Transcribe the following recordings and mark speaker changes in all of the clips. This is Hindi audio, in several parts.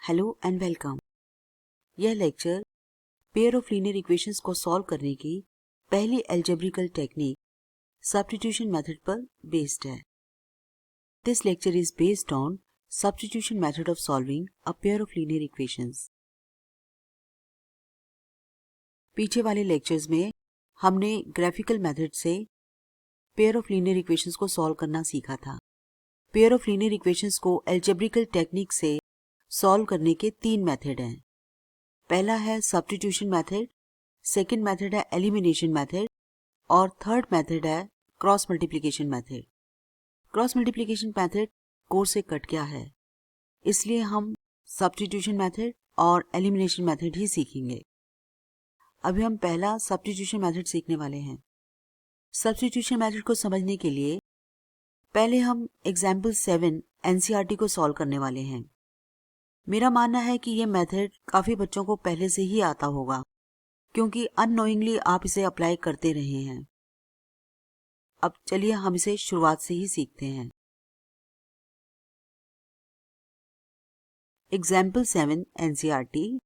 Speaker 1: Hello and welcome. यह lecture pair of linear equations को सॉल्व करने की पहली अलजेब्रिकल टेक्निक सब्स्टिट्यूशन मेथड पर बेस्ड है। This lecture is based on substitution method of solving a pair of linear equations. पीछे वाले लेक्चर्स में हमने ग्राफिकल मेथड से पेयर ऑफ लीनियर इक्वेशंस को सॉल्व करना सीखा था। पेयर ऑफ लीनियर इक्वेशंस को अलजेब्रिकल टेक्निक से सॉल्व करने के तीन मेथड हैं। पहला है सब्स्टिट्यूशन मेथड, सेकंड मेथड है एलिमिनेशन मेथड और थर्ड मेथड है cross multiplication method. Cross multiplication method course से कट गया है, इसलिए हम सब्स्टिट्यूशन मेथड और एलिमिनेशन मेथड ही सीखेंगे। अभी हम पहला सब्स्टिट्यूशन मेथड सीखने वाले हैं। सब्स्टिट्यूशन मेथड को समझने के लिए पहले हम एग्जाम्पल 7 एनसीईआरटी को सॉल्व करने वाले हैं। मेरा मानना है कि यह मेथड काफी बच्चों को पहले से ही आता होगा, क्योंकि अननोइंगली आप इसे अप्लाई करते रहे हैं। अब चलिए हम इसे शुरुआत से ही सीखते हैं। Example 7 NCERT.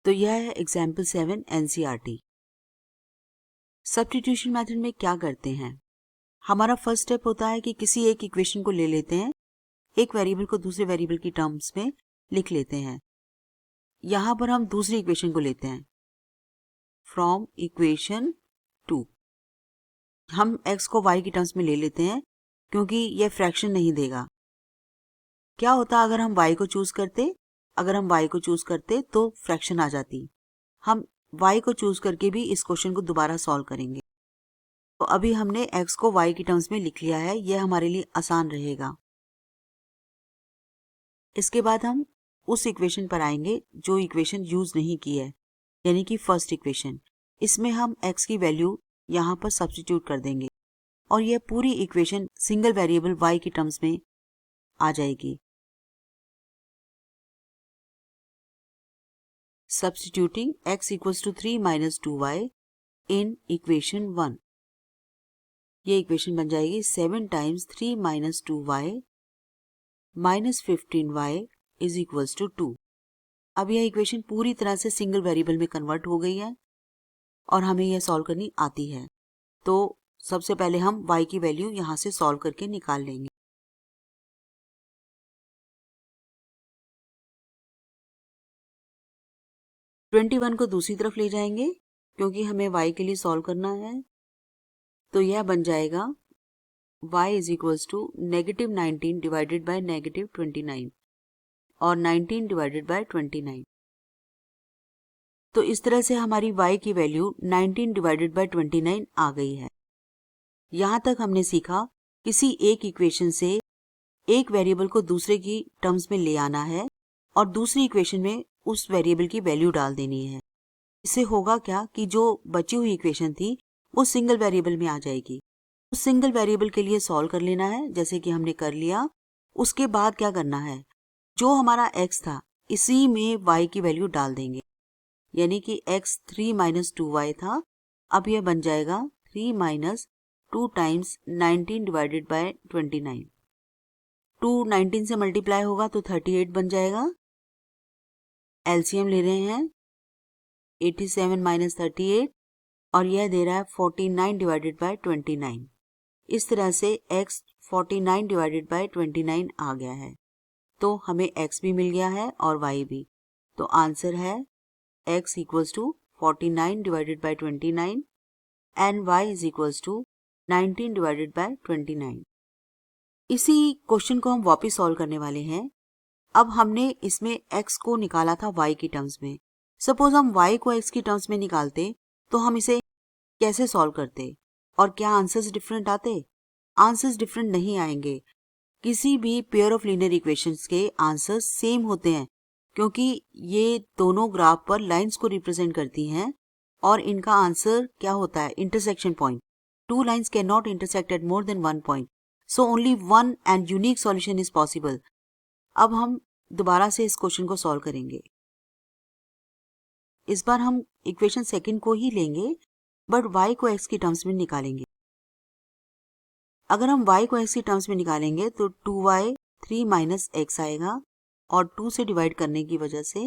Speaker 1: तो यह है एग्जाम्पल 7 एनसीईआरटी। सब्स्टिट्यूशन मेथड में क्या करते हैं? हमारा फर्स्ट स्टेप होता है कि किसी एक इक्वेशन को ले लेते हैं, एक वेरिएबल को दूसरे वेरिएबल की टर्म्स में लिख लेते हैं। यहां पर हम दूसरी इक्वेशन को लेते हैं, फ्रॉम इक्वेशन 2। हम x को y की टर्म्स में ले लेते हैं, क्योंकि यह फ्रैक्शन नहीं देगा। क्या होता अगर हम y को चूज करते? अगर हम y को चूज करते तो फ्रैक्शन आ जाती। हम y को चूज करके भी इस क्वेश्चन को दोबारा सॉल्व करेंगे। तो अभी हमने x को y की टर्म्स में लिख लिया है, यह हमारे लिए आसान रहेगा। इसके बाद हम उस इक्वेशन पर आएंगे जो इक्वेशन यूज नहीं की है, यानी कि फर्स्ट इक्वेशन। इसमें हम x की वैल्यू यहाँ पर सब्स्टिट्यूट कर देंगे और यह पूरी इक्वेशन सिंगल वेरिएबल y की टर्म्स में आ जाएगी। Substituting x equals to 3 minus 2y in equation 1। ये इक्वेशन बन जाएगी 7 times 3 minus 2y minus 15y is equals to 2। अब यह इक्वेशन पूरी तरह से सिंगल वेरिएबल में कन्वर्ट हो गई है और हमें यह सॉल्व करनी आती है। तो सबसे पहले हम y की वैल्यू यहाँ से सॉल्व करके निकाल लेंगे। ट्वेंटी 21 को दूसरी तरफ ले जाएंगे, क्योंकि हमें y के लिए सॉल्व करना है। तो यह बन जाएगा y is equals to negative 19 divided by negative 29 और 19 डिवाइडेड बाय 29। तो इस तरह से हमारी y की वैल्यू 19 डिवाइडेड बाय 29 आ गई है। यहाँ तक हमने सीखा किसी एक इक्वेशन से एक वेरिएबल को दूसरे की टर्म्स में ले आना है और दूसरी इक्वेशन में उस वेरिएबल की वैल्यू डाल देनी है। इससे होगा क्या कि जो बची हुई इक्वेशन थी वो सिंगल वेरिएबल में आ जाएगी। उस सिंगल वेरिएबल के लिए सॉल्व कर लेना है, जैसे कि हमने कर लिया। उसके बाद क्या करना है, जो हमारा x था इसी में y की वैल्यू डाल देंगे, यानी कि x 3 माइनस 2y था। अब यह बन जाएगा 3 माइनस 2 टाइम्स 19 डिवाइडेड बाय 29। 2 19 से मल्टीप्लाई होगा तो 38 बन जाएगा। एलसीएम ले रहे हैं 87 माइनस 38 और यह दे रहा है 49 डिवाइडेड बाय 29। इस तरह से x 49 डिवाइडेड बाय 29 आ गया है। तो हमें x भी मिल गया है और y भी। तो आंसर है x equals to 49 divided by 29 and y is equals to 19 divided by 29। इसी क्वेश्चन को हम वापस सॉल्व करने वाले हैं। अब हमने इसमें x को निकाला था y की टर्म्स में। सपोज हम y को x की टर्म्स में निकालते तो हम इसे कैसे सॉल्व करते और क्या आंसर्स डिफरेंट आते? आंसर्स डिफरेंट नहीं आएंगे। किसी भी पेयर ऑफ लीनियर इक्वेशंस के आंसर्स सेम होते हैं, क्योंकि ये दोनों ग्राफ पर लाइंस को रिप्रेजेंट करती हैं और इनका आंसर क्या होता है, intersection point. Two lines can not intersect at more than one point, so only one and unique solution is possible. अब हम दोबारा से इस क्वेश्चन को सॉल्व करेंगे। इस बार हम इक्वेशन सेकंड को ही लेंगे, बट y को x की टर्म्स में निकालेंगे। अगर हम y को x की टर्म्स में निकालेंगे तो 2y 3 माइनस x आएगा और 2 से डिवाइड करने की वजह से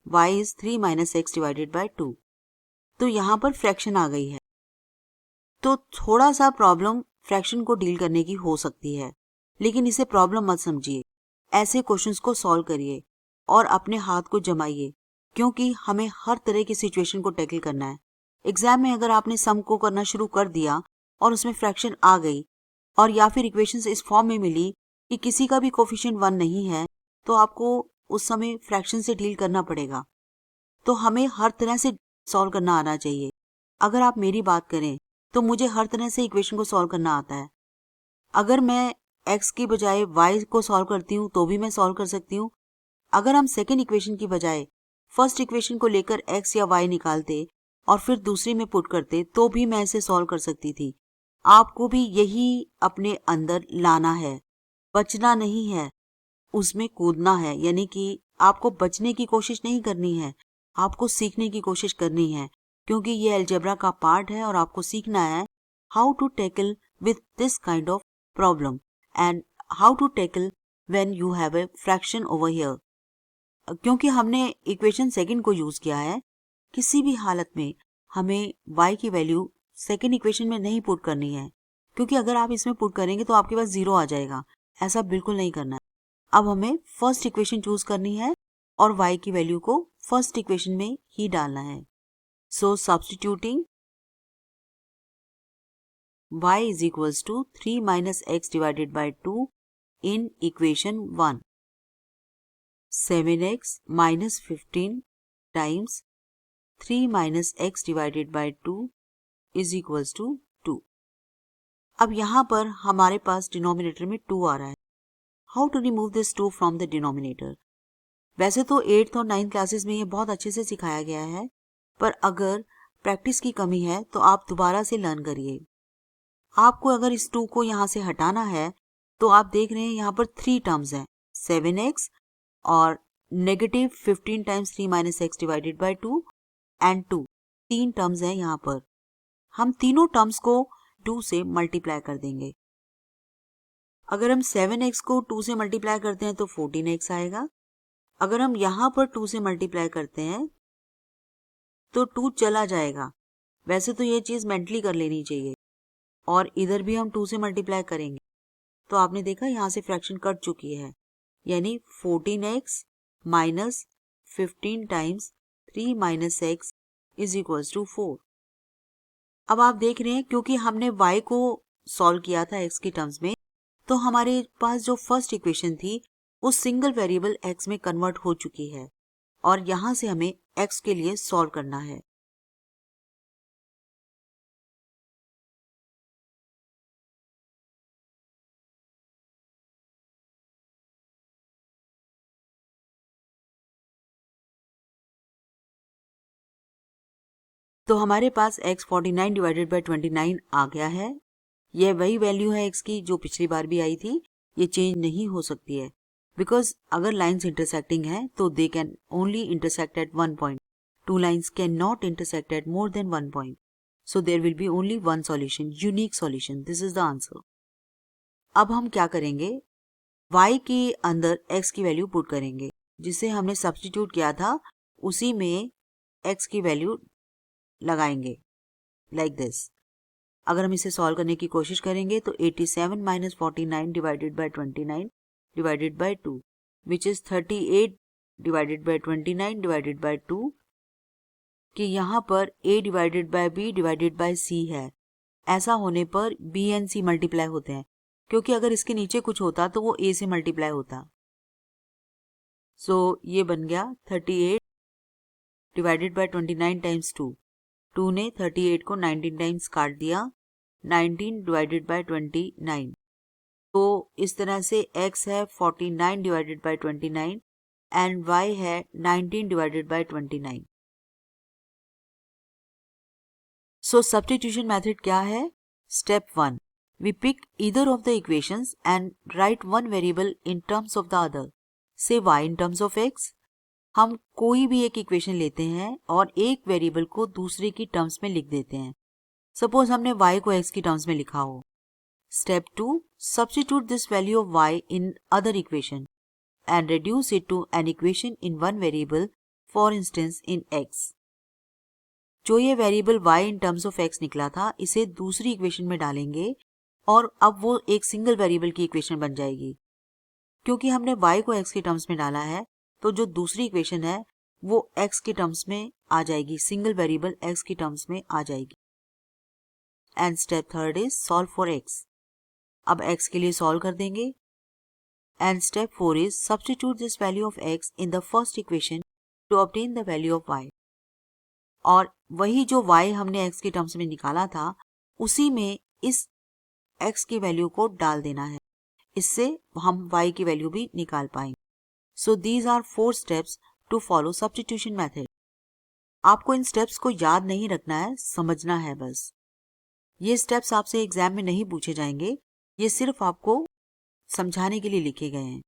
Speaker 1: y is 3 minus x divided by 2। तो यहाँ पर फ्रैक्शन आ गई है। तो थोड़ा सा प्रॉब्लम फ्रैक्शन को डील करने की हो सकती है, लेकिन इसे प्रॉब्लम मत समझिए। ऐसे क्वेश्चंस को सॉल्व करिए और अपने हाथ को जमाइए, क्योंकि हमें हर तरह की सिचुएशन को टैकल करना है। एग्जाम में अगर आपने सम को करना शुरू कर दिया और उसमें फ्रैक्शन आ गई और या फिर इक्वेशंस इस फॉर्म में मिली कि किसी का भी कोफिशिएंट 1 नहीं है, तो आपको उस समय फ्रैक्शन से डील करना पड़ेगा। तो हमें हर तरह से सॉल्व करना आना चाहिए। अगर आप मेरी बात करें तो मुझे हर तरह से इक्वेशन को सॉल्व करना आता है। अगर मैं x की बजाय y को सॉल्व करती हूँ तो भी मैं सॉल्व कर सकती हूँ। अगर हम सेकेंड इक्वेशन की बजाय फर्स्ट इक्वेशन को लेकर x या y निकालते और फिर दूसरी में पुट करते तो भी मैं इसे सॉल्व कर सकती थी। आपको भी यही अपने अंदर लाना है, बचना नहीं है, उसमें कूदना है। यानी कि आपको बचने की कोशिश नहीं करनी है, आपको सीखने की कोशिश करनी है, क्योंकि ये अलजेब्रा का पार्ट है और आपको सीखना है how to tackle with this kind of problem and how to tackle when you have a fraction over here. क्योंकि हमने इक्वेशन सेकंड को यूज किया है, किसी भी हालत में हमें y की वैल्यू सेकंड इक्वेशन में नहीं पुट करनी है, क्योंकि अगर आप इसमें पुट करेंगे तो आपके पास 0 आ जाएगा। ऐसा बिल्कुल नहीं करना है। अब हमें फर्स्ट इक्वेशन चूज करनी है और y की वैल्यू को फर्स्ट इक्वेशन में ही डालना है। So substituting y is equals to 3 minus x divided by 2 in equation 1। 7x minus 15 times 3 minus x divided by 2 is equals to 2। अब यहाँ पर हमारे पास डिनोमिनेटर में 2 आ रहा है। How to remove this 2 from the denominator. वैसे तो 8th और 9th क्लासेस में ये बहुत अच्छे से सिखाया गया है, पर अगर प्रैक्टिस की कमी है तो आप दोबारा से लर्न करिए। आपको अगर इस 2 को यहाँ से हटाना है तो आप देख रहे हैं यहाँ पर 3 टर्म्स हैं, 7x और negative 15 times 3 minus x divided by 2 and 2। 3 terms हैं यहाँ पर। हम तीनों टर्म्स को 2 से मल्टीप्लाई कर देंगे। अगर हम 7x को 2 से मल्टीप्लाई करते हैं तो 14x आएगा। अगर हम यहाँ पर 2 से मल्टीप्लाई करते हैं तो 2 चला जाएगा। वैसे तो ये चीज़ मेंटली कर लेनी चाहिए। और इधर भी हम 2 से मल्टीप्लाई करेंगे तो आपने देखा यहाँ से फ्रैक्शन कट चुकी है, यानी 14x minus 15 times 3 minus x is equals to 4। अब आप देख रहे हैं क्योंकि हमने y को सॉल्व किया था x की टर्म्स में, तो हमारे पास जो फर्स्ट इक्वेशन थी वो सिंगल वेरिएबल x में कन्वर्ट हो चुकी है और यहाँ से हमें x के लिए सॉल्व करना है। तो हमारे पास x 49 डिवाइडेड बाय 29 आ गया है। यह वही वैल्यू है x की जो पिछली बार भी आई थी, ये चेंज नहीं हो सकती है, बिकॉज अगर लाइंस इंटरसेक्टिंग है तो they can only intersect at one point. Two lines can not intersect at more than one point, so there will be only one solution, unique solution. This is the answer. अब हम क्या करेंगे, y के अंदर x की वैल्यू पुट करेंगे, जिसे हमने सब्स्टिट्यूट किया था उसी में x की वैल्यू लगाएंगे, लाइक दिस। अगर हम इसे सॉल्व करने की कोशिश करेंगे तो 87 minus 49 divided by 29 divided by 2 which is 38 divided by 29 divided by 2, कि यहाँ पर a divided by b divided by c है। ऐसा होने पर b एंड c मल्टीप्लाई होते हैं, क्योंकि अगर इसके नीचे कुछ होता तो वो a से मल्टीप्लाई होता। सो ये बन गया 38 डिवाइडेड बाय 29 टाइम्स 2। 2 ने 38 को 19 टाइम्स काट दिया, 19 डिवाइडेड बाय 29। तो इस तरह से x है 49 डिवाइडेड बाय 29 एंड y है 19 divided by 29। So substitution method क्या है? Step 1, we pick either of the equations and write one variable in terms of the other, say y in terms of x। हम कोई भी एक इक्वेशन लेते हैं और एक वेरिएबल को दूसरे की टर्म्स में लिख देते हैं। सपोज हमने y को x की टर्म्स में लिखा हो, Step 2. Substitute this value of y in other equation and reduce it to an equation in one variable, for instance in x. जो ये variable y in terms of x निकला था, इसे दूसरी इक्वेशन में डालेंगे और अब वो एक सिंगल वेरिएबल की इक्वेशन बन जाएगी। क्योंकि हमने y को x के टर्म्स में डाला है, तो जो दूसरी इक्वेशन है वो x के टर्म्स में आ जाएगी, सिंगल वेरिएबल x के टर्म्स में आ जाएगी। And step 3 is solve for x। अब x के लिए सॉल्व कर देंगे। And step 4 is substitute this value of x in the first equation two obtain the value of y। और वही जो y हमने x के टर्म्स में निकाला था, उसी में इस x की वैल्यू को डाल देना है। इससे हम y की वैल्यू भी निकाल पाएंगे। So these are 4 steps to follow substitution method. आपको इन स्टेप्स को याद नहीं रखना है, समझना है बस। ये स्टेप्स आपसे एग्जाम में नहीं पूछे जाएंगे, ये सिर्फ आपको समझाने के लिए लिखे गए हैं।